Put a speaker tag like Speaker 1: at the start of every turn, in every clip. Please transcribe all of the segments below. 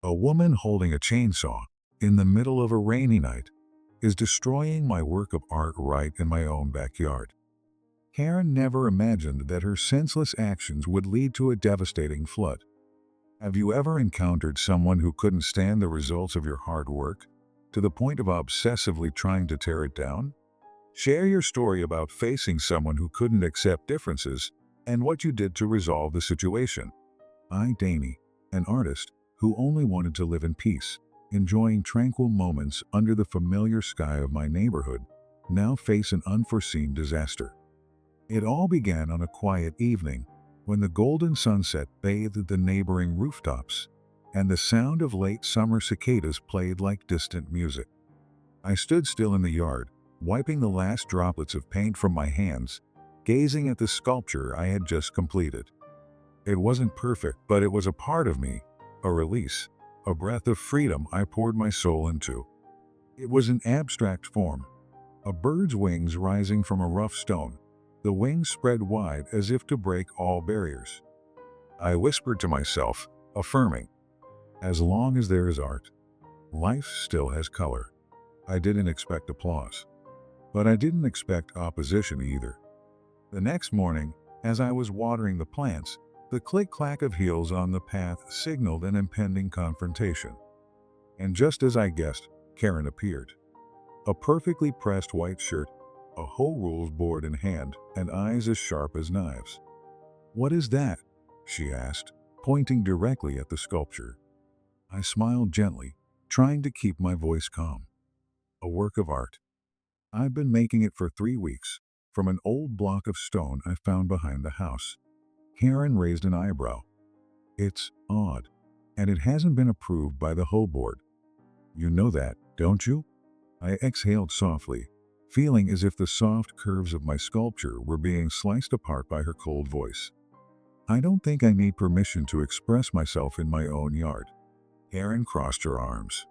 Speaker 1: A woman holding a chainsaw in the middle of a rainy night is destroying my work of art right in my own backyard. Karen never imagined that her senseless actions would lead to a devastating flood. Have you ever encountered someone who couldn't stand the results of your hard work to the point of obsessively trying to tear it down? Share your story about facing someone who couldn't accept differences and what you did to resolve the situation. I, Danny, an artist who only wanted to live in peace, enjoying tranquil moments under the familiar sky of my neighborhood, now face an unforeseen disaster. It all began on a quiet evening when the golden sunset bathed the neighboring rooftops and the sound of late summer cicadas played like distant music. I stood still in the yard, wiping the last droplets of paint from my hands, gazing at the sculpture I had just completed. It wasn't perfect, but it was a part of me, a release, a breath of freedom I poured my soul into. It was an abstract form, a bird's wings rising from a rough stone, the wings spread wide as if to break all barriers. I whispered to myself, affirming, as long as there is art, life still has color. I didn't expect applause, but I didn't expect opposition either. The next morning, as I was watering the plants, the click-clack of heels on the path signaled an impending confrontation. And just as I guessed, Karen appeared. A perfectly pressed white shirt, a whole rules board in hand, and eyes as sharp as knives. "What is that?" she asked, pointing directly at the sculpture. I smiled gently, trying to keep my voice calm. "A work of art. I've been making it for 3 weeks, from an old block of stone I found behind the house." Karen raised an eyebrow. "It's odd, and it hasn't been approved by the HOA board. You know that, don't you?" I exhaled softly, feeling as if the soft curves of my sculpture were being sliced apart by her cold voice. "I don't think I need permission to express myself in my own yard." Karen crossed her arms.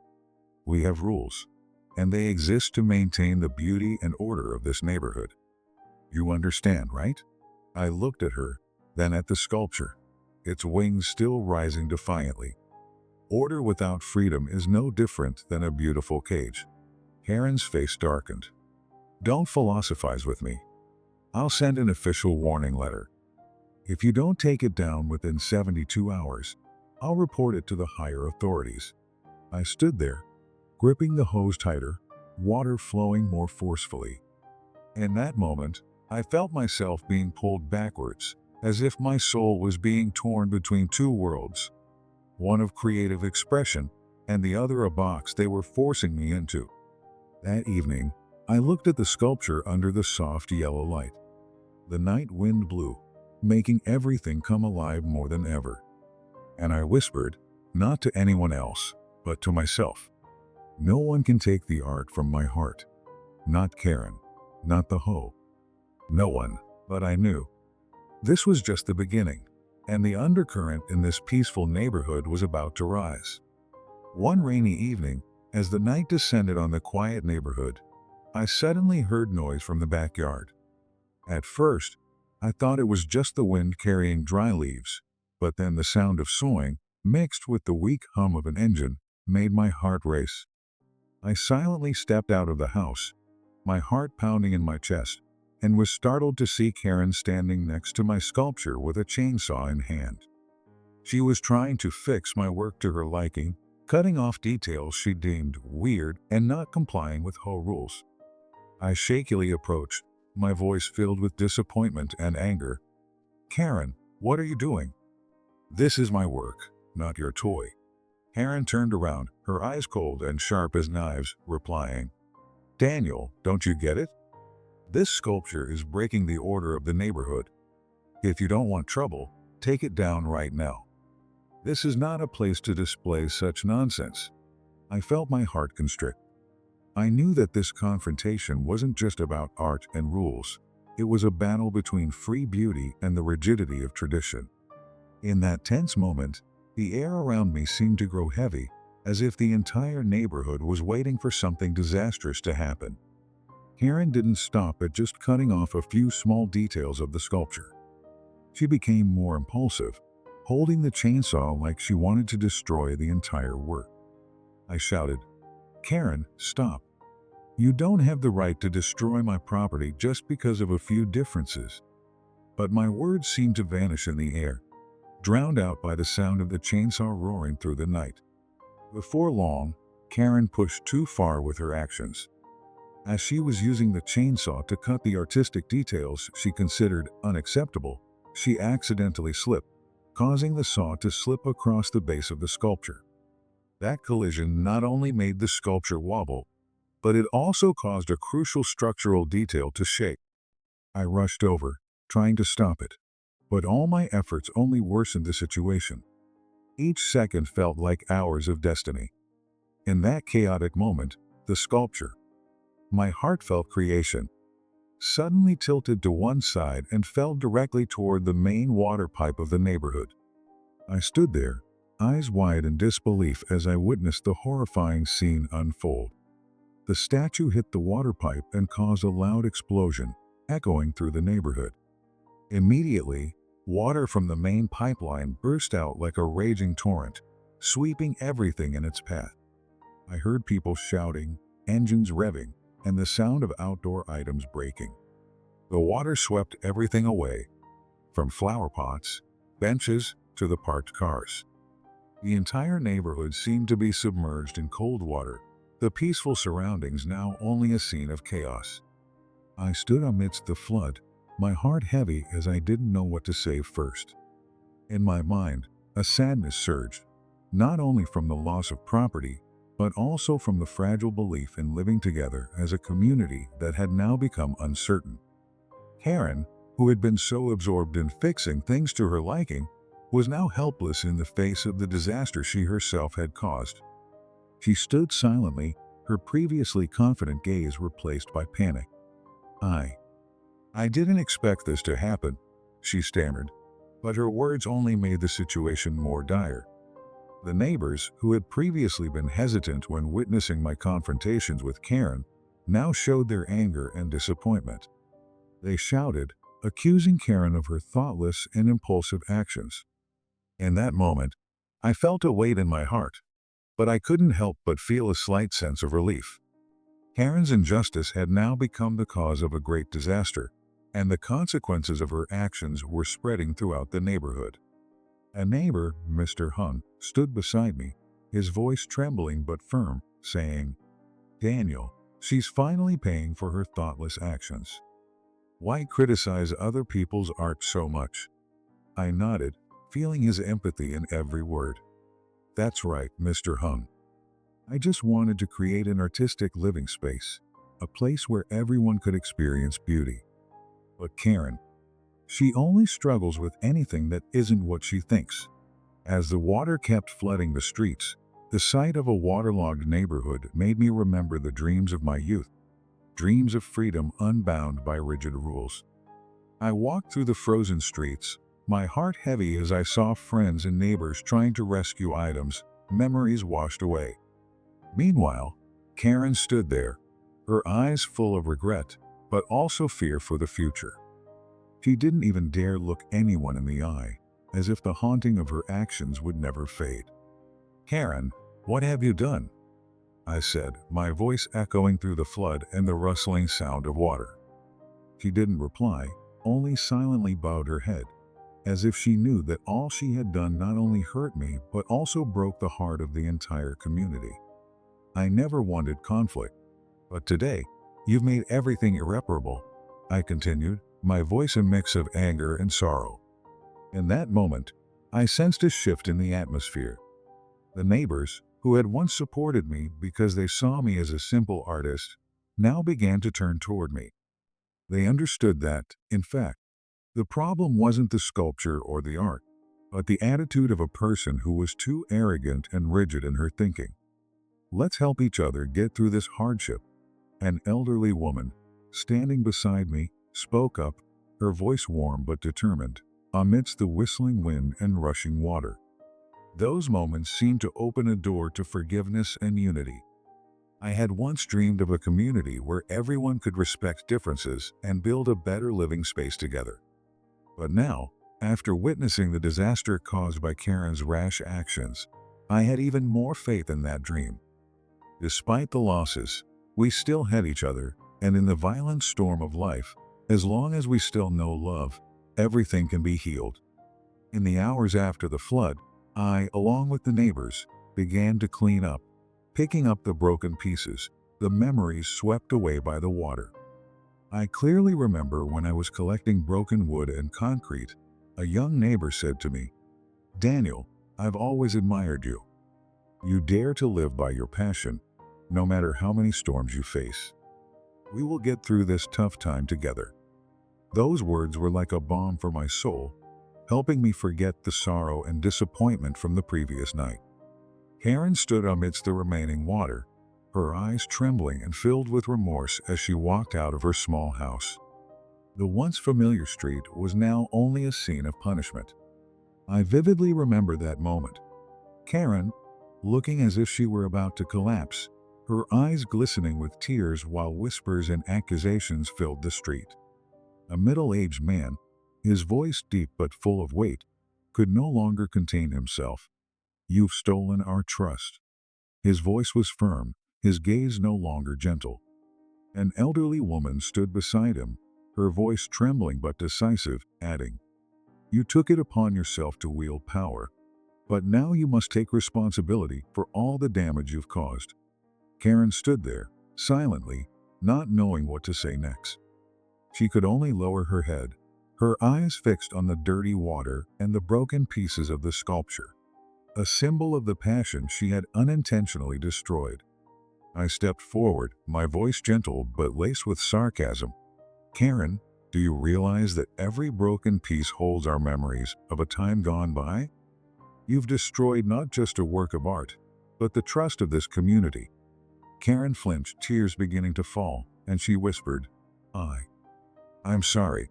Speaker 1: "We have rules, and they exist to maintain the beauty and order of this neighborhood. You understand, right?" I looked at her, then at the sculpture, its wings still rising defiantly. Order without freedom is no different than a beautiful cage. Karen's face darkened. "Don't philosophize with me. I'll send an official warning letter. If you don't take it down within 72 hours, I'll report it to the higher authorities." I stood there, gripping the hose tighter, water flowing more forcefully. In that moment, I felt myself being pulled backwards, as if my soul was being torn between two worlds, one of creative expression and the other a box they were forcing me into. That evening, I looked at the sculpture under the soft yellow light. The night wind blew, making everything come alive more than ever. And I whispered, not to anyone else, but to myself, "No one can take the art from my heart. Not Karen, not the hoe. No one." But I knew. This was just the beginning, and the undercurrent in this peaceful neighborhood was about to rise. One rainy evening, as the night descended on the quiet neighborhood, I suddenly heard noise from the backyard. At first, I thought it was just the wind carrying dry leaves, but then the sound of sawing, mixed with the weak hum of an engine, made my heart race. I silently stepped out of the house, my heart pounding in my chest, and was startled to see Karen standing next to my sculpture with a chainsaw in hand. She was trying to fix my work to her liking, cutting off details she deemed weird and not complying with HOA rules. I shakily approached, my voice filled with disappointment and anger. "Karen, what are you doing? This is my work, not your toy." Karen turned around, her eyes cold and sharp as knives, replying, "Daniel, don't you get it? This sculpture is breaking the order of the neighborhood. If you don't want trouble, take it down right now. This is not a place to display such nonsense." I felt my heart constrict. I knew that this confrontation wasn't just about art and rules. It was a battle between free beauty and the rigidity of tradition. In that tense moment, the air around me seemed to grow heavy, as if the entire neighborhood was waiting for something disastrous to happen. Karen didn't stop at just cutting off a few small details of the sculpture. She became more impulsive, holding the chainsaw like she wanted to destroy the entire work. I shouted, "Karen, stop. You don't have the right to destroy my property just because of a few differences." But my words seemed to vanish in the air, drowned out by the sound of the chainsaw roaring through the night. Before long, Karen pushed too far with her actions. As she was using the chainsaw to cut the artistic details she considered unacceptable, she accidentally slipped, causing the saw to slip across the base of the sculpture. That collision not only made the sculpture wobble, but it also caused a crucial structural detail to shake. I rushed over, trying to stop it, but all my efforts only worsened the situation. Each second felt like hours of destiny. In that chaotic moment, the sculpture, my heartfelt creation, suddenly tilted to one side and fell directly toward the main water pipe of the neighborhood. I stood there, eyes wide in disbelief as I witnessed the horrifying scene unfold. The statue hit the water pipe and caused a loud explosion, echoing through the neighborhood. Immediately, water from the main pipeline burst out like a raging torrent, sweeping everything in its path. I heard people shouting, engines revving, and the sound of outdoor items breaking. The water swept everything away, from flower pots, benches, to the parked cars. The entire neighborhood seemed to be submerged in cold water, the peaceful surroundings now only a scene of chaos. I stood amidst the flood, my heart heavy as I didn't know what to say first. In my mind, a sadness surged, not only from the loss of property, but also from the fragile belief in living together as a community that had now become uncertain. Karen, who had been so absorbed in fixing things to her liking, was now helpless in the face of the disaster she herself had caused. She stood silently, her previously confident gaze replaced by panic. I didn't expect this to happen," she stammered, but her words only made the situation more dire. The neighbors, who had previously been hesitant when witnessing my confrontations with Karen, now showed their anger and disappointment. They shouted, accusing Karen of her thoughtless and impulsive actions. In that moment, I felt a weight in my heart, but I couldn't help but feel a slight sense of relief. Karen's injustice had now become the cause of a great disaster, and the consequences of her actions were spreading throughout the neighborhood. A neighbor, Mr. Hung, stood beside me, his voice trembling but firm, saying, "Daniel, she's finally paying for her thoughtless actions. Why criticize other people's art so much?" I nodded, feeling his empathy in every word. "That's right, Mr. Hung. I just wanted to create an artistic living space, a place where everyone could experience beauty. But Karen, she only struggles with anything that isn't what she thinks." As the water kept flooding the streets, the sight of a waterlogged neighborhood made me remember the dreams of my youth, dreams of freedom unbound by rigid rules. I walked through the frozen streets, my heart heavy as I saw friends and neighbors trying to rescue items, memories washed away. Meanwhile, Karen stood there, her eyes full of regret, but also fear for the future. She didn't even dare look anyone in the eye, as if the haunting of her actions would never fade. "Karen, what have you done?" I said, my voice echoing through the flood and the rustling sound of water. She didn't reply, only silently bowed her head, as if she knew that all she had done not only hurt me but also broke the heart of the entire community. "I never wanted conflict, but today, you've made everything irreparable," I continued, my voice a mix of anger and sorrow. In that moment, I sensed a shift in the atmosphere. The neighbors, who had once supported me because they saw me as a simple artist, now began to turn toward me. They understood that, in fact, the problem wasn't the sculpture or the art, but the attitude of a person who was too arrogant and rigid in her thinking. "Let's help each other get through this hardship." An elderly woman, standing beside me, spoke up, her voice warm but determined, amidst the whistling wind and rushing water. Those moments seemed to open a door to forgiveness and unity. I had once dreamed of a community where everyone could respect differences and build a better living space together. But now, After witnessing the disaster caused by Karen's rash actions, I had even more faith in that dream. Despite the losses, we still had each other, and in the violent storm of life, as long as we still know love, everything can be healed. In the hours after the flood, I, along with the neighbors, began to clean up, picking up the broken pieces, the memories swept away by the water. I clearly remember when I was collecting broken wood and concrete, a young neighbor said to me, "Daniel, I've always admired you. You dare to live by your passion, no matter how many storms you face. We will get through this tough time together." Those words were like a balm for my soul, helping me forget the sorrow and disappointment from the previous night. Karen stood amidst the remaining water, her eyes trembling and filled with remorse as she walked out of her small house. The once familiar street was now only a scene of punishment. I vividly remember that moment. Karen, looking as if she were about to collapse, her eyes glistening with tears while whispers and accusations filled the street. A middle-aged man, his voice deep but full of weight, could no longer contain himself. "You've stolen our trust." His voice was firm, his gaze no longer gentle. An elderly woman stood beside him, her voice trembling but decisive, adding, "You took it upon yourself to wield power, but now you must take responsibility for all the damage you've caused." Karen stood there, silently, not knowing what to say next. She could only lower her head, her eyes fixed on the dirty water and the broken pieces of the sculpture, a symbol of the passion she had unintentionally destroyed. I stepped forward, my voice gentle but laced with sarcasm. "Karen, do you realize that every broken piece holds our memories of a time gone by? You've destroyed not just a work of art, but the trust of this community." Karen flinched, tears beginning to fall, and she whispered, I'm sorry.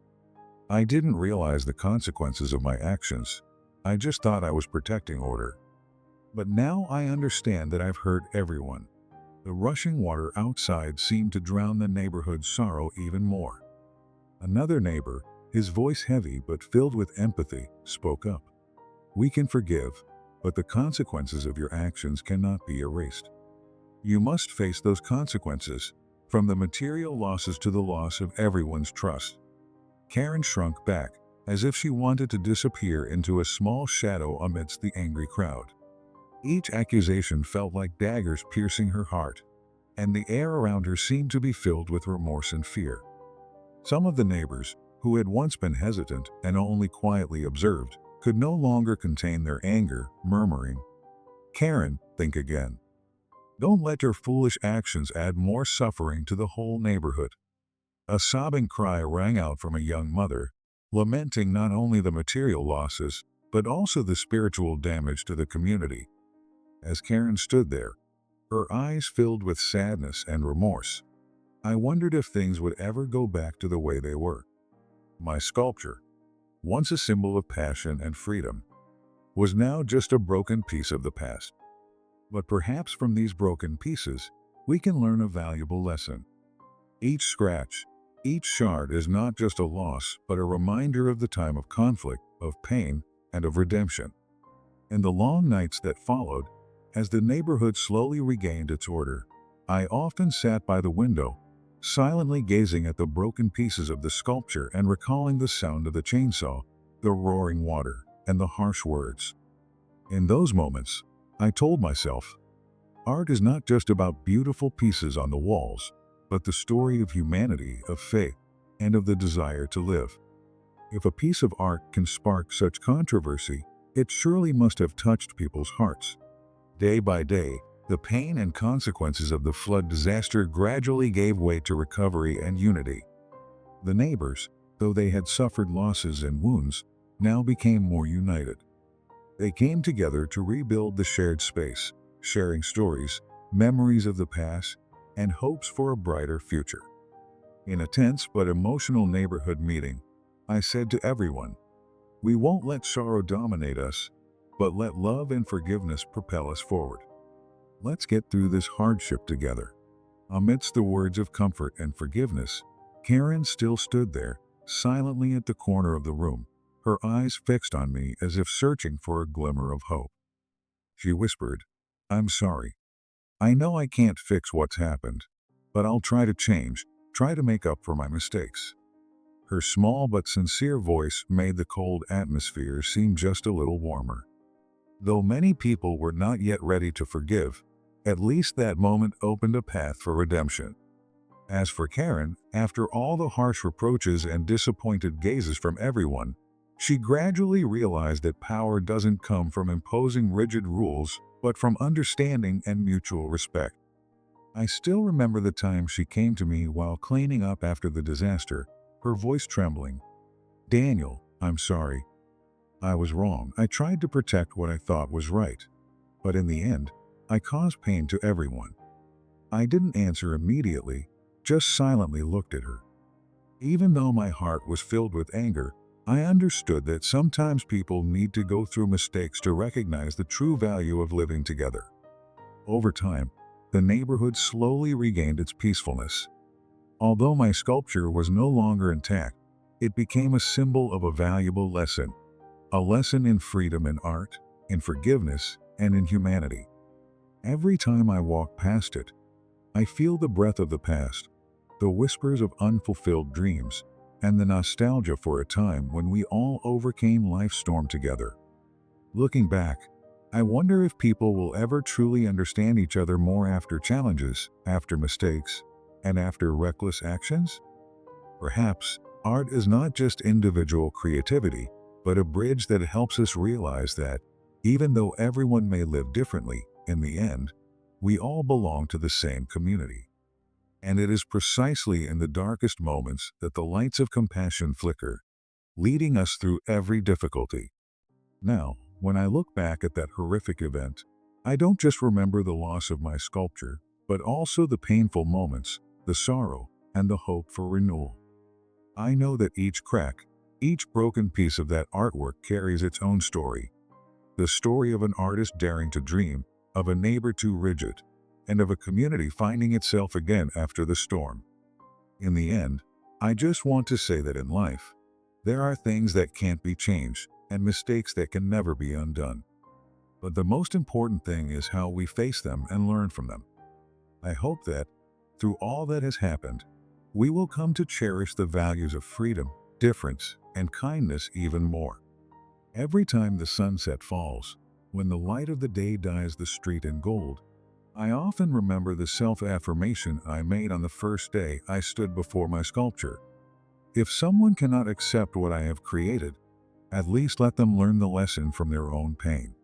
Speaker 1: I didn't realize the consequences of my actions. I just thought I was protecting order. But now I understand that I've hurt everyone." The rushing water outside seemed to drown the neighborhood's sorrow even more. Another neighbor, his voice heavy but filled with empathy, spoke up. "We can forgive, but the consequences of your actions cannot be erased. You must face those consequences, from the material losses to the loss of everyone's trust." Karen shrunk back, as if she wanted to disappear into a small shadow amidst the angry crowd. Each accusation felt like daggers piercing her heart, and the air around her seemed to be filled with remorse and fear. Some of the neighbors, who had once been hesitant and only quietly observed, could no longer contain their anger, murmuring, "Karen, think again. Don't let your foolish actions add more suffering to the whole neighborhood." A sobbing cry rang out from a young mother, lamenting not only the material losses, but also the spiritual damage to the community. As Karen stood there, her eyes filled with sadness and remorse, I wondered if things would ever go back to the way they were. My sculpture, once a symbol of passion and freedom, was now just a broken piece of the past. But perhaps from these broken pieces, we can learn a valuable lesson. Each scratch, each shard is not just a loss, but a reminder of the time of conflict, of pain, and of redemption. In the long nights that followed, as the neighborhood slowly regained its order, I often sat by the window, silently gazing at the broken pieces of the sculpture and recalling the sound of the chainsaw, the roaring water, and the harsh words. In those moments, I told myself, art is not just about beautiful pieces on the walls, but the story of humanity, of faith, and of the desire to live. If a piece of art can spark such controversy, it surely must have touched people's hearts. Day by day, the pain and consequences of the flood disaster gradually gave way to recovery and unity. The neighbors, though they had suffered losses and wounds, now became more united. They came together to rebuild the shared space, sharing stories, memories of the past, and hopes for a brighter future. In a tense but emotional neighborhood meeting, I said to everyone, "We won't let sorrow dominate us, but let love and forgiveness propel us forward. Let's get through this hardship together." Amidst the words of comfort and forgiveness, Karen still stood there, silently at the corner of the room, her eyes fixed on me as if searching for a glimmer of hope. She whispered, "I'm sorry. I know I can't fix what's happened, but I'll try to change, try to make up for my mistakes." Her small but sincere voice made the cold atmosphere seem just a little warmer. Though many people were not yet ready to forgive, at least that moment opened a path for redemption. As for Karen, after all the harsh reproaches and disappointed gazes from everyone, she gradually realized that power doesn't come from imposing rigid rules, but from understanding and mutual respect. I still remember the time she came to me while cleaning up after the disaster, her voice trembling. "Daniel, I'm sorry. I was wrong. I tried to protect what I thought was right. But in the end, I caused pain to everyone." I didn't answer immediately, just silently looked at her. Even though my heart was filled with anger, I understood that sometimes people need to go through mistakes to recognize the true value of living together. Over time, the neighborhood slowly regained its peacefulness. Although my sculpture was no longer intact, it became a symbol of a valuable lesson. A lesson in freedom in art, in forgiveness, and in humanity. Every time I walk past it, I feel the breath of the past, the whispers of unfulfilled dreams, and the nostalgia for a time when we all overcame life's storm together. Looking back, I wonder if people will ever truly understand each other more after challenges, after mistakes, and after reckless actions? Perhaps, art is not just individual creativity, but a bridge that helps us realize that, even though everyone may live differently, in the end, we all belong to the same community. And it is precisely in the darkest moments that the lights of compassion flicker, leading us through every difficulty. Now, when I look back at that horrific event, I don't just remember the loss of my sculpture, but also the painful moments, the sorrow, and the hope for renewal. I know that each crack, each broken piece of that artwork carries its own story. The story of an artist daring to dream, of a neighbor too rigid, and of a community finding itself again after the storm. In the end, I just want to say that in life, there are things that can't be changed and mistakes that can never be undone. But the most important thing is how we face them and learn from them. I hope that, through all that has happened, we will come to cherish the values of freedom, difference, and kindness even more. Every time the sunset falls, when the light of the day dyes the street in gold, I often remember the self-affirmation I made on the first day I stood before my sculpture. If someone cannot accept what I have created, at least let them learn the lesson from their own pain.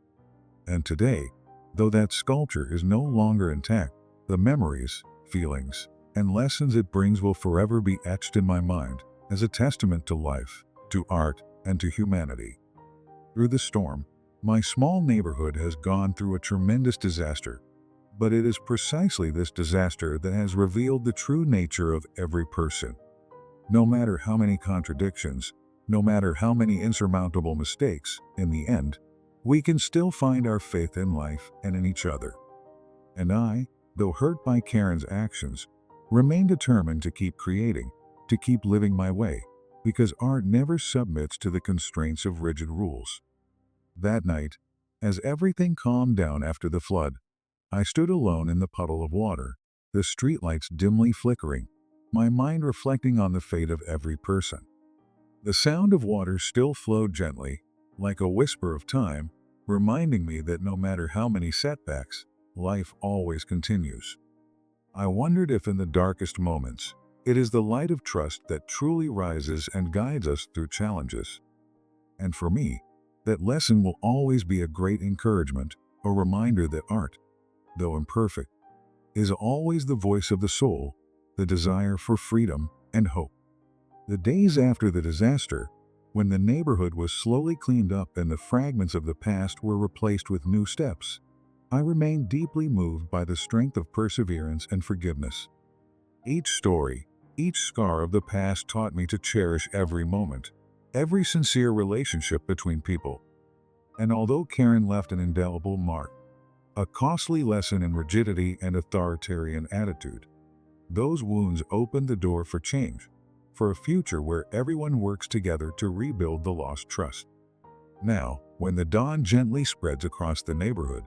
Speaker 1: And today, though that sculpture is no longer intact, the memories, feelings, and lessons it brings will forever be etched in my mind as a testament to life, to art, and to humanity. Through the storm, my small neighborhood has gone through a tremendous disaster, but it is precisely this disaster that has revealed the true nature of every person. No matter how many contradictions, no matter how many insurmountable mistakes, in the end, we can still find our faith in life and in each other. And I, though hurt by Karen's actions, remain determined to keep creating, to keep living my way, because art never submits to the constraints of rigid rules. That night, as everything calmed down after the flood, I stood alone in the puddle of water, the streetlights dimly flickering, my mind reflecting on the fate of every person. The sound of water still flowed gently, like a whisper of time, reminding me that no matter how many setbacks, life always continues. I wondered if in the darkest moments, it is the light of trust that truly rises and guides us through challenges. And for me, that lesson will always be a great encouragement, a reminder that art, though imperfect, is always the voice of the soul, the desire for freedom and hope. The days after the disaster, when the neighborhood was slowly cleaned up and the fragments of the past were replaced with new steps, I remained deeply moved by the strength of perseverance and forgiveness. Each story, each scar of the past taught me to cherish every moment, every sincere relationship between people. And although Karen left an indelible mark, a costly lesson in rigidity and authoritarian attitude, those wounds opened the door for change, for a future where everyone works together to rebuild the lost trust. Now, when the dawn gently spreads across the neighborhood,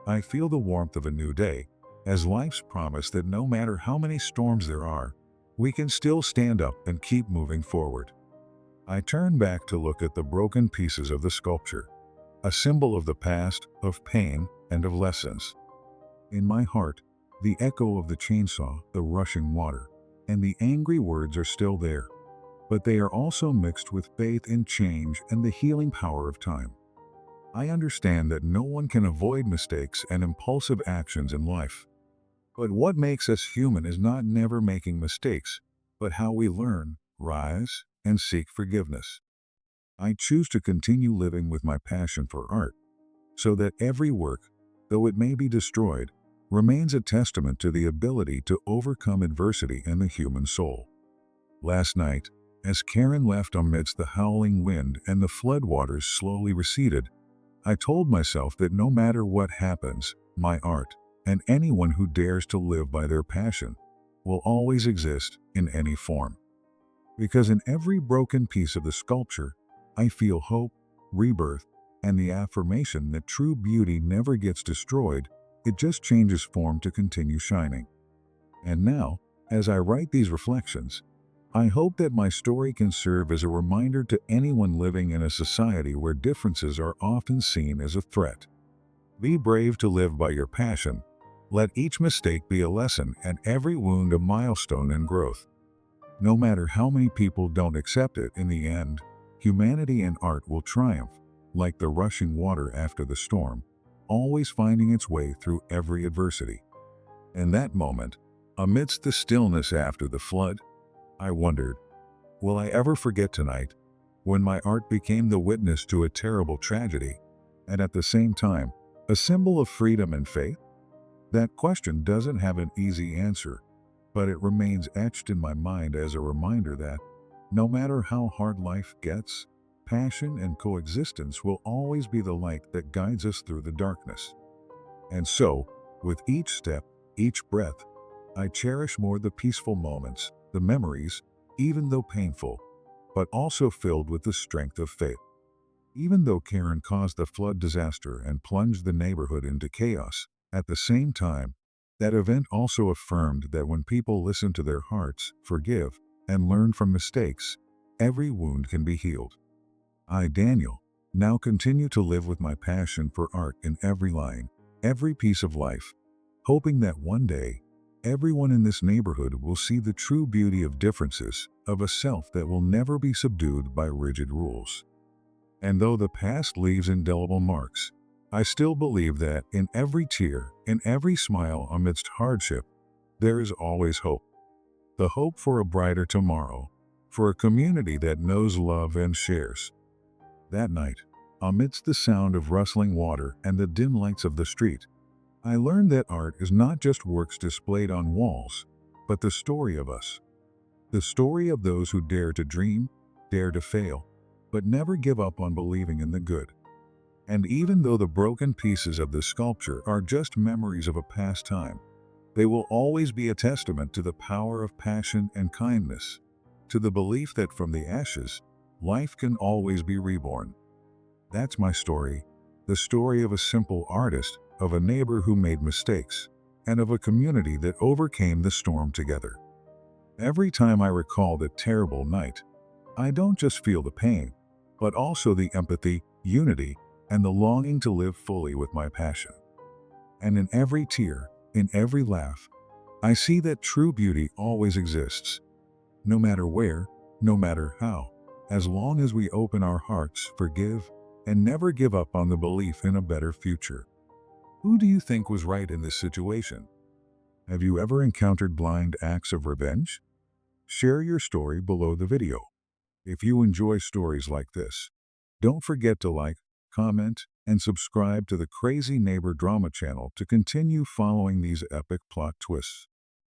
Speaker 1: I feel the warmth of a new day, as life's promise that no matter how many storms there are, we can still stand up and keep moving forward. I turn back to look at the broken pieces of the sculpture, a symbol of the past, of pain, and of lessons. In my heart, the echo of the chainsaw, the rushing water, and the angry words are still there, but they are also mixed with faith in change and the healing power of time. I understand that no one can avoid mistakes and impulsive actions in life. But what makes us human is not never making mistakes, but how we learn, rise, and seek forgiveness. I choose to continue living with my passion for art, so that every work, though it may be destroyed, remains a testament to the ability to overcome adversity in the human soul. Last night, as Karen left amidst the howling wind and the floodwaters slowly receded, I told myself that no matter what happens, my art, and anyone who dares to live by their passion, will always exist in any form. Because in every broken piece of the sculpture, I feel hope, rebirth, and the affirmation that true beauty never gets destroyed, it just changes form to continue shining. And now, as I write these reflections, I hope that my story can serve as a reminder to anyone living in a society where differences are often seen as a threat. Be brave to live by your passion. Let each mistake be a lesson and every wound a milestone in growth. No matter how many people don't accept it, in the end, humanity and art will triumph, like the rushing water after the storm, always finding its way through every adversity. In that moment, amidst the stillness after the flood, I wondered, will I ever forget tonight, when my art became the witness to a terrible tragedy, and at the same time, a symbol of freedom and faith? That question doesn't have an easy answer, but it remains etched in my mind as a reminder that, no matter how hard life gets, passion and coexistence will always be the light that guides us through the darkness. And so, with each step, each breath, I cherish more the peaceful moments, the memories, even though painful, but also filled with the strength of faith. Even though Karen caused the flood disaster and plunged the neighborhood into chaos, at the same time, that event also affirmed that when people listen to their hearts, forgive, and learn from mistakes, every wound can be healed. I, Daniel, now continue to live with my passion for art in every line, every piece of life, hoping that one day, everyone in this neighborhood will see the true beauty of differences, of a self that will never be subdued by rigid rules. And though the past leaves indelible marks, I still believe that in every tear, in every smile amidst hardship, there is always hope. The hope for a brighter tomorrow, for a community that knows love and shares. That night, amidst the sound of rustling water and the dim lights of the street, I learned that art is not just works displayed on walls, but the story of us. The story of those who dare to dream, dare to fail, but never give up on believing in the good. And even though the broken pieces of the sculpture are just memories of a past time, they will always be a testament to the power of passion and kindness, to the belief that from the ashes, life can always be reborn. That's my story, the story of a simple artist, of a neighbor who made mistakes, and of a community that overcame the storm together. Every time I recall that terrible night, I don't just feel the pain, but also the empathy, unity, and the longing to live fully with my passion. And in every tear, in every laugh, I see that true beauty always exists. No matter where, no matter how, as long as we open our hearts, forgive, and never give up on the belief in a better future. Who do you think was right in this situation? Have you ever encountered blind acts of revenge? Share your story below the video. If you enjoy stories like this, don't forget to like, comment, and subscribe to the Crazy Neighbor Drama channel to continue following these epic plot twists.